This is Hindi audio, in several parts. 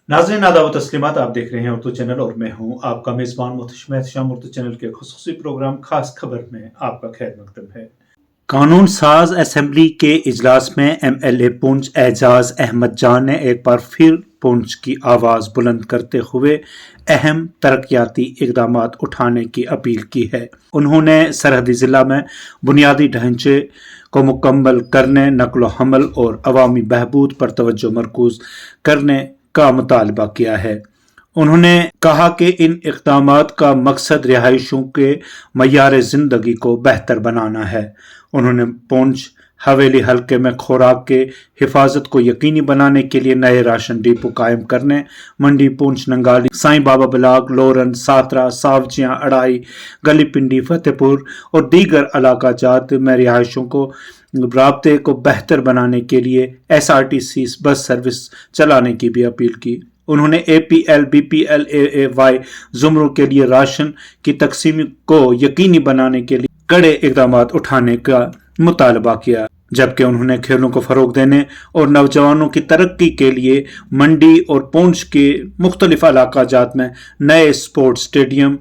नाज़रीन आदाब व तस्लीमात, आप देख रहे हैं उर्दू चैनल और मैं हूं आपका मेज़बान मुहतशिम एहतशाम। उर्दू चैनल के खुसूसी प्रोग्राम खास खबर में आपका खैर मकदम है। कानून साज असेंबली के इजलास में MLA पुंछ एजाज अहमद जान ने एक बार फिर पुंछ की आवाज़ बुलंद करते हुए अहम तरक्याती इकदाम उठाने की अपील की है। उन्होंने सरहदी ज़िला में बुनियादी ढांचे को मुकम्मल करने, नकलो हमल और अवामी बहबूद पर तवज्जो मरकूज करने का मुतालबा किया है। उन्होंने कहा कि इन इक़दामात का मकसद रिहायशियों के मयार ज़िंदगी को बेहतर बनाना है। उन्होंने पुंछ हवेली हल्के में खुराक के हिफाजत को यकीनी बनाने के लिए नए राशन डिपो कायम करने, मंडी पुंछ, नंगाली, साईं बाबा ब्लॉक, लोरन, सातरा, सावचियां, अड़ाई, गली पिंडी, फतेहपुर और दीगर इलाका जात में रिहायशियों को राब्ते को बेहतर बनाने के लिए SRTC बस सर्विस चलाने की भी अपील की। उन्होंने APL, BPL, AAY जुमरों के लिए राशन की तकसीम को यकीनी बनाने के लिए कड़े इकदाम उठाने का मुतालबा किया, जबकि उन्होंने खेलों को फरोग देने और नौजवानों की तरक्की के लिए मंडी और पुंछ के मुख्तलिफ इलाका जात में नए स्पोर्ट्स स्टेडियम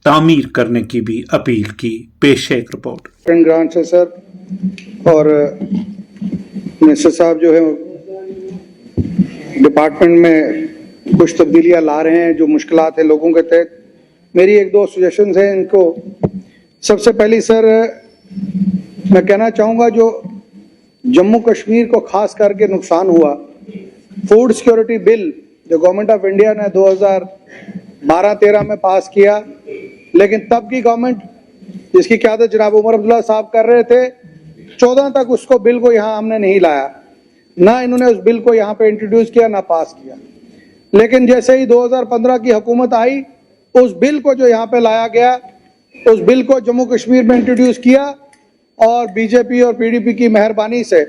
तामीर करने की भी अपील की। पेश है एक रिपोर्ट। ग्रांट से सर और मिनिस्टर साहब जो है डिपार्टमेंट में कुछ तब्दीलियां ला रहे हैं जो मुश्किलात है लोगों के तहत। मेरी एक दो सजेशंस हैं इनको। सबसे पहली सर मैं कहना चाहूँगा जो जम्मू कश्मीर को खास करके नुकसान हुआ, फूड सिक्योरिटी बिल जो गवर्नमेंट ऑफ इंडिया ने 2012-13 में पास किया, लेकिन तब की गवर्नमेंट जिसकी क़यादत जनाब उमर अब्दुल्ला साहब कर रहे थे, 14 तक उसको बिल को यहाँ हमने नहीं लाया, ना इन्होंने उस बिल को यहाँ पे इंट्रोड्यूस किया ना पास किया। लेकिन जैसे ही 2015 की हुकूमत आई, उस बिल को जो यहाँ पे लाया गया, उस बिल को जम्मू कश्मीर में इंट्रोड्यूस किया और बीजेपी और PDP की मेहरबानी से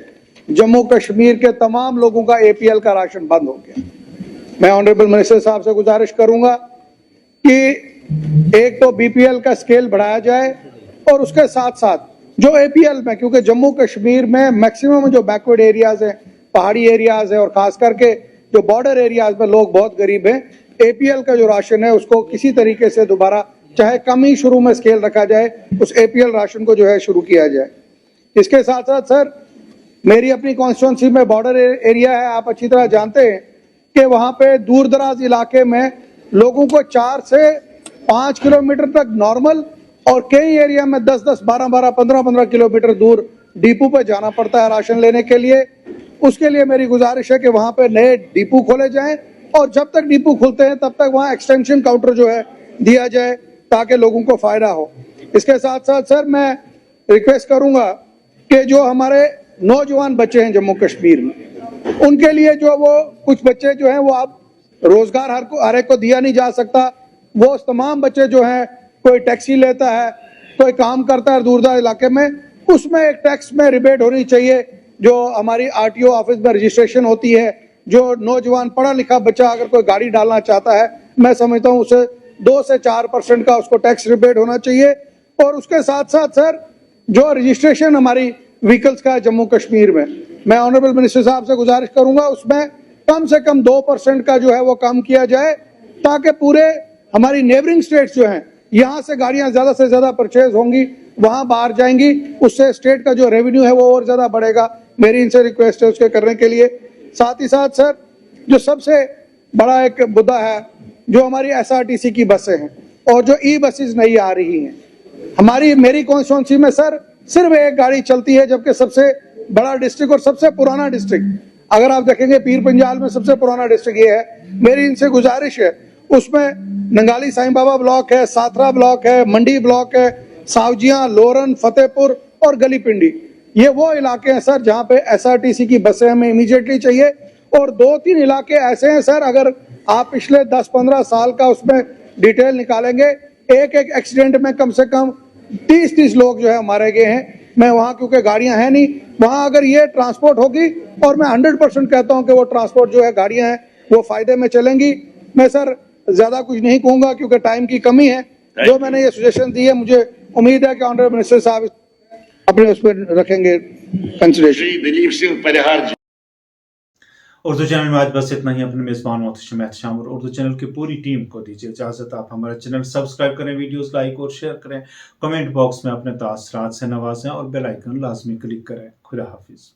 जम्मू कश्मीर के तमाम लोगों का APL का राशन बंद हो गया। मैं ऑनरेबल मिनिस्टर साहब से गुजारिश करूंगा कि एक तो BPL का स्केल बढ़ाया जाए और उसके साथ साथ जो APL में, क्योंकि जम्मू कश्मीर में मैक्सिमम जो बैकवर्ड एरियाज हैं, पहाड़ी एरियाज है और खास करके जो बॉर्डर एरियाज में लोग बहुत गरीब हैं, APL का जो राशन है उसको किसी तरीके से दोबारा, चाहे कम ही शुरू में स्केल रखा जाए, उस APL राशन को जो है शुरू किया जाए। इसके साथ साथ सर मेरी अपनी कॉन्स्टिट्यूंसी में बॉर्डर एरिया है, आप अच्छी तरह जानते हैं कि वहाँ पे दूर दराज इलाके में लोगों को 4 से 5 किलोमीटर तक नॉर्मल और कई एरिया में 10-10, 12-12, 15-15 किलोमीटर दूर डिपो पे जाना पड़ता है राशन लेने के लिए। उसके लिए मेरी गुजारिश है कि वहाँ पे नए डिपो खोले जाएं और जब तक डिपो खुलते हैं तब तक वहाँ एक्सटेंशन काउंटर जो है दिया जाए ताकि लोगों को फायदा हो। इसके साथ साथ सर मैं रिक्वेस्ट करूंगा कि जो हमारे नौजवान बच्चे हैं जम्मू कश्मीर में, उनके लिए जो वो कुछ बच्चे जो हैं वो आप रोजगार हर एक को दिया नहीं जा सकता, वो तमाम बच्चे जो हैं कोई टैक्सी लेता है, कोई काम करता है दूर दराज इलाके में, उसमें एक टैक्स में रिबेट होनी चाहिए। जो हमारी RTO ऑफिस में रजिस्ट्रेशन होती है, जो नौजवान पढ़ा लिखा बच्चा अगर कोई गाड़ी डालना चाहता है, मैं समझता हूँ उसे 2 से 4% का उसको टैक्स रिबेट होना चाहिए। और उसके साथ साथ सर जो रजिस्ट्रेशन हमारी व्हीकल्स का है जम्मू कश्मीर में, मैं ऑनरेबल मिनिस्टर साहब से गुजारिश करूंगा उसमें कम से कम 2% का जो है वो कम किया जाए, ताकि पूरे हमारी नेबरिंग स्टेट्स जो हैं यहाँ से गाड़ियां ज्यादा से ज्यादा परचेज होंगी, वहां बाहर जाएंगी, उससे स्टेट का जो रेवेन्यू है वो और ज्यादा बढ़ेगा। मेरी इनसे रिक्वेस्ट है उसके करने के लिए। साथ ही साथ सर जो सबसे बड़ा एक मुद्दा है, जो हमारी SRTC की बसें हैं और जो बसेस नहीं आ रही हैं, मेरी कॉन्स्टिट्यूंसी में सर सिर्फ एक गाड़ी चलती है, जबकि सबसे बड़ा डिस्ट्रिक्ट और सबसे पुराना डिस्ट्रिक्ट अगर आप देखेंगे पीर पंजाल में सबसे पुराना डिस्ट्रिक्ट ये है। मेरी इनसे गुजारिश है, उसमें नंगाली साईं बाबा ब्लॉक है, सातरा ब्लॉक है, मंडी ब्लॉक है, सावजियां, लोरन, फतेहपुर और गली पिंडी, ये वो इलाके हैं सर जहाँ पे SRTC की बसें हमें इमीडिएटली चाहिए। और 2-3 इलाके ऐसे हैं सर, अगर आप पिछले 10-15 साल का उसमें डिटेल निकालेंगे, एक एक्सीडेंट में कम से कम 30-30 लोग जो है मारे गए हैं। मैं वहाँ क्योंकि गाड़ियां हैं नहीं, वहाँ अगर ये ट्रांसपोर्ट होगी, और मैं 100% कहता हूँ कि वो ट्रांसपोर्ट जो है गाड़ियां हैं वो फायदे में चलेंगी। मैं सर ज्यादा कुछ नहीं कहूंगा क्योंकि टाइम की कमी है। जो मैंने ये सजेशन दी है, मुझे उम्मीद है कि ऑनरेबल मिनिस्टर साहब अपने उस पर रखेंगे कंसिडरेशन। दिलीप सिंह परिहार जी। उर्दू चैनल में आज बस इतना ही। अपने मेज़बान मोहतशिम एहतशाम और उर्दू चैनल की पूरी टीम को दीजिए इजाज़त। आप हमारा चैनल सब्सक्राइब करें, वीडियोस लाइक और शेयर करें, कमेंट बॉक्स में अपने तासरात से नवाजें और बेल आइकन लाजमी क्लिक करें। खुदा हाफिज़।